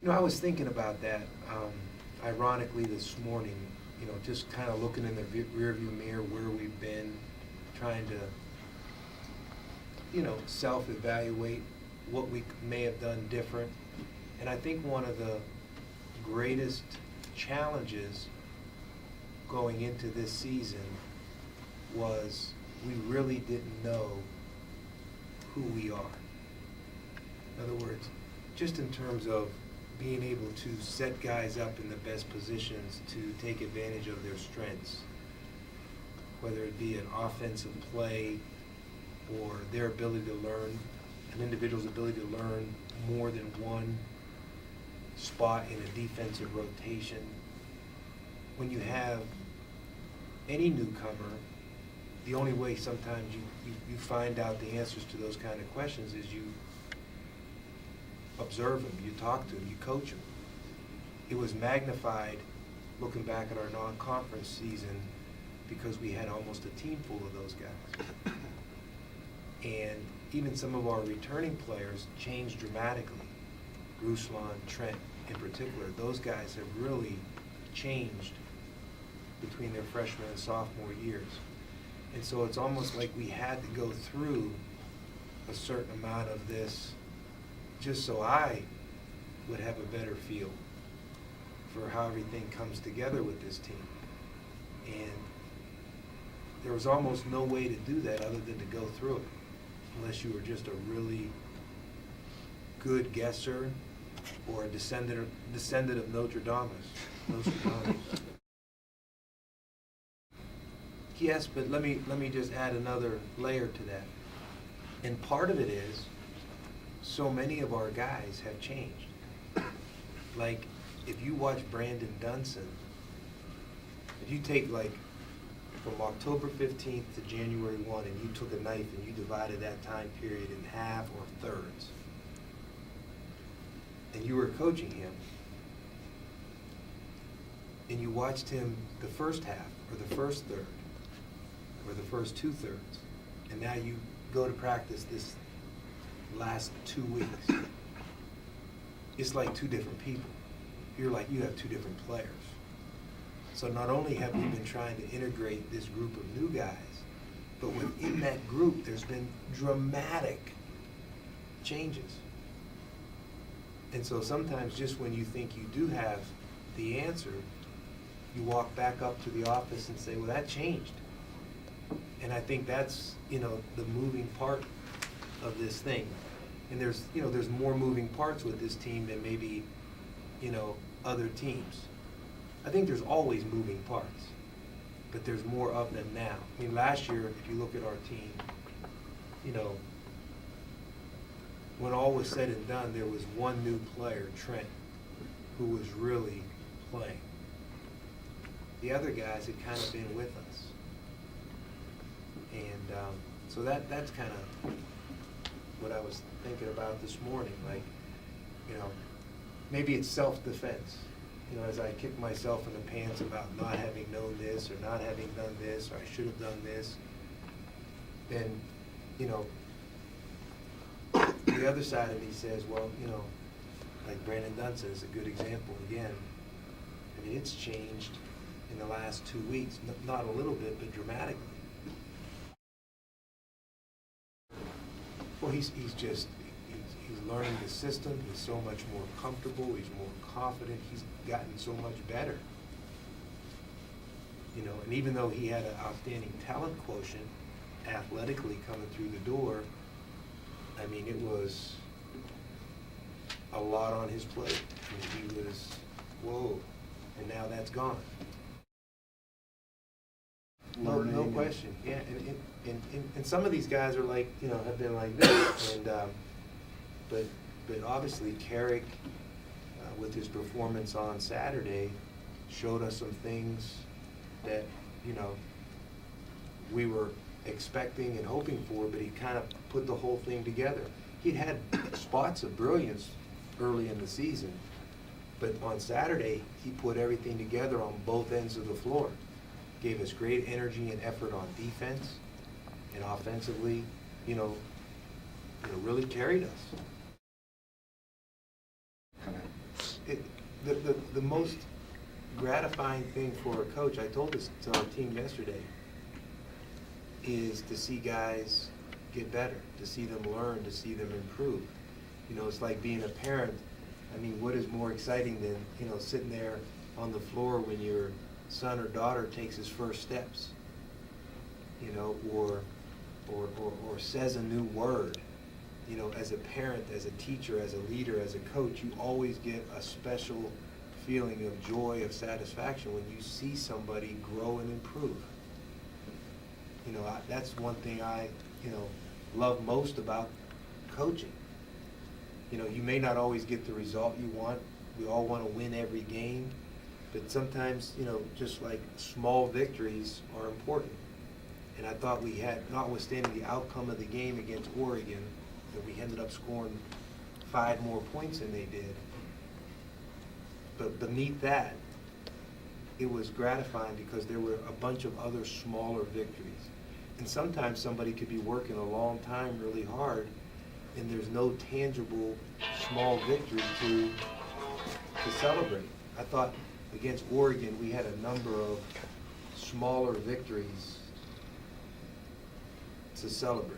I was thinking about that, ironically this morning, just kind of looking in the rearview mirror where we've been, trying to, self-evaluate what we may have done different. And I think one of the greatest challenges going into this season was we really didn't know who we are. In other words, just in terms of being able to set guys up in the best positions to take advantage of their strengths, whether it be an offensive play or their ability to learn, an individual's ability to learn more than one spot in a defensive rotation. When you have any newcomer, the only way sometimes you find out the answers to those kind of questions is you observe them, you talk to them, you coach them. It was magnified looking back at our non-conference season because we had almost a team full of those guys. And even some of our returning players changed dramatically. Ruslan, Trent in particular, those guys have really changed between their freshman and sophomore years. And so it's almost like we had to go through a certain amount of this just so I would have a better feel for how everything comes together with this team. And there was almost no way to do that other than to go through it, unless you were just a really good guesser or a descendant of Nostradamus. Yes, but let me just add another layer to that. And part of it is, so many of our guys have changed. Like, if you watch Brandon Dunson, if you take from October 15th to January 1 and you took a knife and you divided that time period in half or thirds, and you were coaching him, and you watched him the first half or the first third or the first 2/3, and now you go to practice this last 2 weeks, it's like two different people. You have two different players. So not only have we been trying to integrate this group of new guys, but within that group there's been dramatic changes. And so sometimes just when you think you do have the answer, you walk back up to the office and say, well, that changed. And I think that's, the moving part of this thing. And there's more moving parts with this team than maybe, other teams. I think there's always moving parts, but there's more of them now. I mean, last year, if you look at our team, when all was said and done, there was one new player, Trent, who was really playing. The other guys had kind of been with us. And so that's kind of what I was thinking about this morning. Maybe it's self-defense. As I kick myself in the pants about not having known this or not having done this or I should have done this, then, the other side of me says, well, like Brandon Dunson is a good example again. I mean, it's changed in the last 2 weeks, not a little bit, but dramatically. Well, he's learning the system. He's so much more comfortable. He's more confident. He's gotten so much better. And even though he had an outstanding talent quotient athletically coming through the door, I mean, it was a lot on his plate. I mean, he was, whoa, and now that's gone. No question. Yeah, and some of these guys are have been like this, and but obviously Carrick, with his performance on Saturday, showed us some things that we were expecting and hoping for, but he kind of put the whole thing together. He'd had spots of brilliance early in the season, but on Saturday he put everything together on both ends of the floor. Gave us great energy and effort on defense, and offensively, really carried us. The most gratifying thing for a coach, I told this to our team yesterday, is to see guys get better, to see them learn, to see them improve. You know, it's like being a parent. I mean, what is more exciting than, you know, sitting there on the floor when your son or daughter takes his first steps, you know, or says a new word. You know, as a parent, as a teacher, as a leader, as a coach, you always get a special feeling of joy, of satisfaction when you see somebody grow and improve. You know, that's one thing I, you know, love most about coaching. You know, you may not always get the result you want. We all want to win every game. But sometimes, you know, just like small victories are important. And I thought we had, notwithstanding the outcome of the game against Oregon, that we ended up scoring 5 more points than they did. But beneath that, it was gratifying because there were a bunch of other smaller victories. And sometimes somebody could be working a long time really hard, and there's no tangible small victory to celebrate. I thought against Oregon we had a number of smaller victories to celebrate.